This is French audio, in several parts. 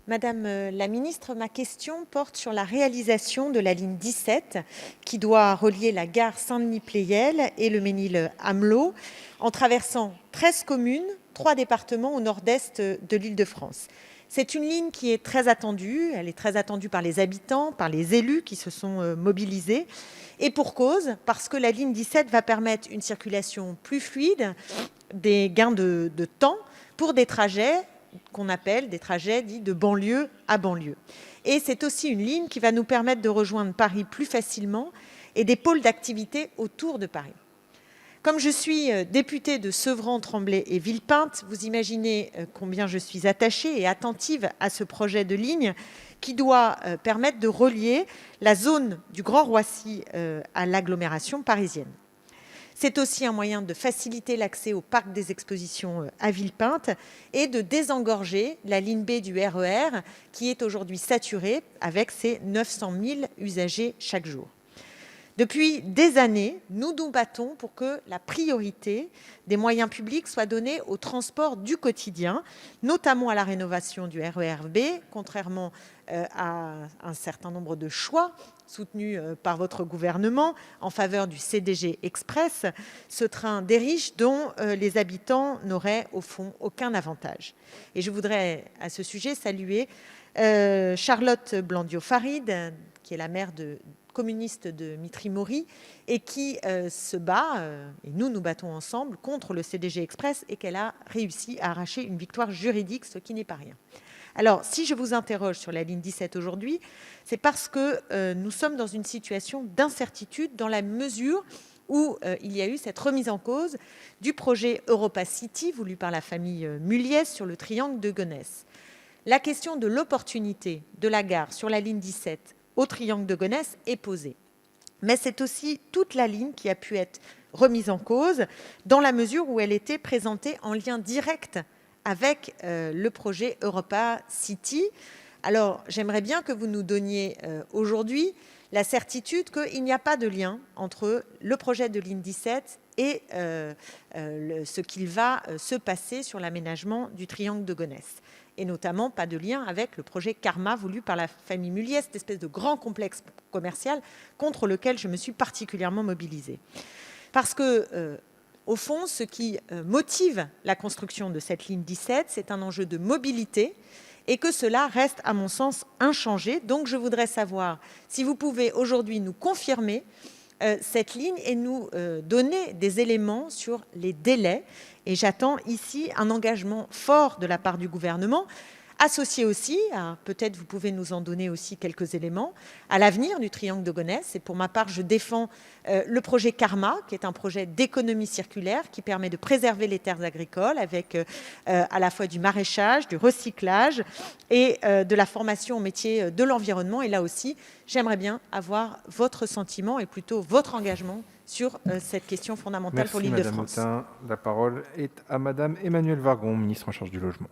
Madame la ministre, ma question porte sur la réalisation de la ligne 17 qui doit relier la gare Saint-Denis-Pleyel et le Ménil-Amelot en traversant 13 communes, 3 départements au nord-est de l'Île-de-France. C'est une ligne qui est très attendue. Elle est très attendue par les habitants, par les élus qui se sont mobilisés. Et pour cause, parce que la ligne 17 va permettre une circulation plus fluide, des gains de temps pour des trajets qu'on appelle des trajets dits de banlieue à banlieue. Et c'est aussi une ligne qui va nous permettre de rejoindre Paris plus facilement et des pôles d'activité autour de Paris. Comme je suis députée de Sevran, Tremblay et Villepinte, vous imaginez combien je suis attachée et attentive à ce projet de ligne qui doit permettre de relier la zone du Grand Roissy à l'agglomération parisienne. C'est aussi un moyen de faciliter l'accès au parc des expositions à Villepinte et de désengorger la ligne B du RER qui est aujourd'hui saturée avec ses 900 000 usagers chaque jour. Depuis des années, nous nous battons pour que la priorité des moyens publics soit donnée au transport du quotidien, notamment à la rénovation du RER B, contrairement à un certain nombre de choix soutenus par votre gouvernement en faveur du CDG Express, ce train des riches dont les habitants n'auraient au fond aucun avantage. Et je voudrais à ce sujet saluer Charlotte Blandiot-Farid, qui est la maire communiste de Mitry-Mory et qui se bat, et nous battons ensemble, contre le CDG Express et qu'elle a réussi à arracher une victoire juridique, ce qui n'est pas rien. Alors, si je vous interroge sur la ligne 17 aujourd'hui, c'est parce que nous sommes dans une situation d'incertitude dans la mesure où il y a eu cette remise en cause du projet Europa City voulu par la famille Mulliez sur le triangle de Gonesse. La question de l'opportunité de la gare sur la ligne 17 au triangle de Gonesse est posée. Mais c'est aussi toute la ligne qui a pu être remise en cause dans la mesure où elle était présentée en lien direct avec le projet Europa City. Alors, j'aimerais bien que vous nous donniez aujourd'hui la certitude qu'il n'y a pas de lien entre le projet de ligne 17 et ce qu'il va se passer sur l'aménagement du triangle de Gonesse. Et notamment pas de lien avec le projet Karma voulu par la famille Mulliez, cette espèce de grand complexe commercial contre lequel je me suis particulièrement mobilisée. Parce que, au fond, ce qui motive la construction de cette ligne 17, c'est un enjeu de mobilité et que cela reste, à mon sens, inchangé. Donc, je voudrais savoir si vous pouvez aujourd'hui nous confirmer cette ligne et nous donner des éléments sur les délais. Et j'attends ici un engagement fort de la part du gouvernement, associé aussi, peut-être vous pouvez nous en donner aussi quelques éléments, à l'avenir du triangle de Gonesse. Et pour ma part, je défends le projet Karma, qui est un projet d'économie circulaire qui permet de préserver les terres agricoles avec à la fois du maraîchage, du recyclage et de la formation au métier de l'environnement. Et là aussi, j'aimerais bien avoir votre sentiment et plutôt votre engagement sur cette question fondamentale pour l'Île-de-France. Merci Madame Autain. La parole est à Madame Emmanuelle Vargon, ministre en charge du logement.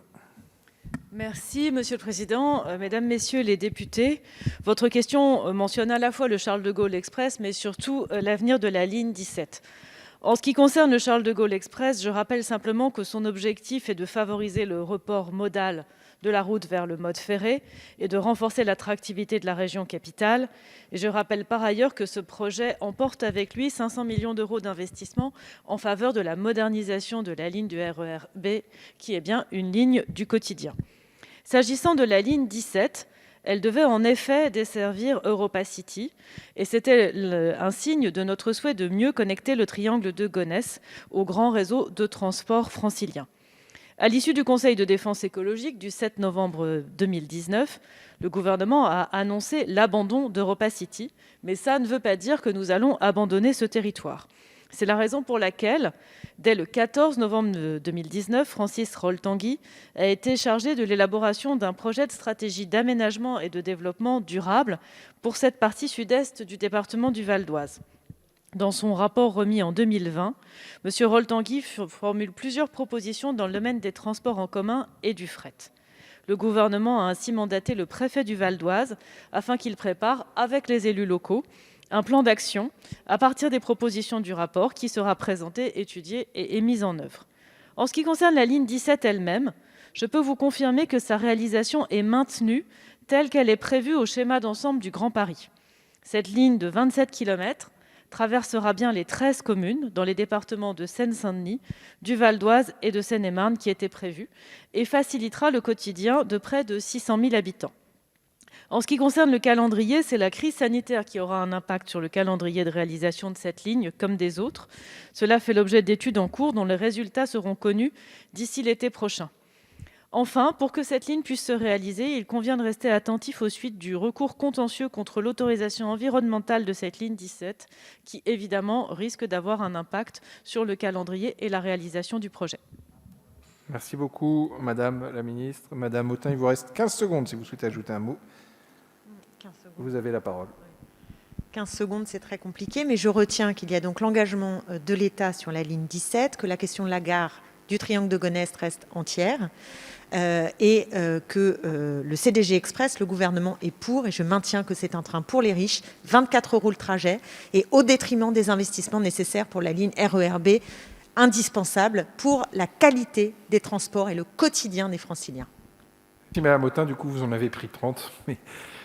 Merci Monsieur le Président. Mesdames, Messieurs les députés, votre question mentionne à la fois le Charles de Gaulle Express, mais surtout l'avenir de la ligne 17. En ce qui concerne le Charles de Gaulle Express, je rappelle simplement que son objectif est de favoriser le report modal de la route vers le mode ferré et de renforcer l'attractivité de la région capitale. Et je rappelle par ailleurs que ce projet emporte avec lui 500 millions d'euros d'investissement en faveur de la modernisation de la ligne du RER B, qui est bien une ligne du quotidien. S'agissant de la ligne 17, elle devait en effet desservir Europa City et c'était un signe de notre souhait de mieux connecter le triangle de Gonesse au grand réseau de transport francilien. À l'issue du Conseil de défense écologique du 7 novembre 2019, le gouvernement a annoncé l'abandon d'Europa City, mais ça ne veut pas dire que nous allons abandonner ce territoire. C'est la raison pour laquelle, dès le 14 novembre 2019, Francis Rol-Tanguy a été chargé de l'élaboration d'un projet de stratégie d'aménagement et de développement durable pour cette partie sud-est du département du Val d'Oise. Dans son rapport remis en 2020, M. Rol-Tanguy formule plusieurs propositions dans le domaine des transports en commun et du fret. Le gouvernement a ainsi mandaté le préfet du Val d'Oise afin qu'il prépare, avec les élus locaux, un plan d'action à partir des propositions du rapport qui sera présenté, étudié et mis en œuvre. En ce qui concerne la ligne 17 elle-même, Je peux vous confirmer que sa réalisation est maintenue telle qu'elle est prévue au schéma d'ensemble du Grand Paris. Cette ligne de 27 km traversera bien les 13 communes dans les départements de Seine-Saint-Denis, du Val-d'Oise et de Seine-et-Marne qui étaient prévus et facilitera le quotidien de près de 600 000 habitants. En ce qui concerne le calendrier, c'est la crise sanitaire qui aura un impact sur le calendrier de réalisation de cette ligne, comme des autres. Cela fait l'objet d'études en cours dont les résultats seront connus d'ici l'été prochain. Enfin, pour que cette ligne puisse se réaliser, il convient de rester attentif aux suites du recours contentieux contre l'autorisation environnementale de cette ligne 17, qui évidemment risque d'avoir un impact sur le calendrier et la réalisation du projet. Merci beaucoup, Madame la Ministre. Madame Autain, il vous reste 15 secondes si vous souhaitez ajouter un mot. 15 secondes. Vous avez la parole. 15 secondes, c'est très compliqué, mais je retiens qu'il y a donc l'engagement de l'État sur la ligne 17, que la question de la gare du triangle de Gonesse reste entière, et que le CDG Express, le gouvernement est pour, et je maintiens que c'est un train pour les riches, 24 € le trajet, et au détriment des investissements nécessaires pour la ligne RER B, indispensable pour la qualité des transports et le quotidien des Franciliens. Merci, Madame Autain. Du coup, vous en avez pris 30. Mais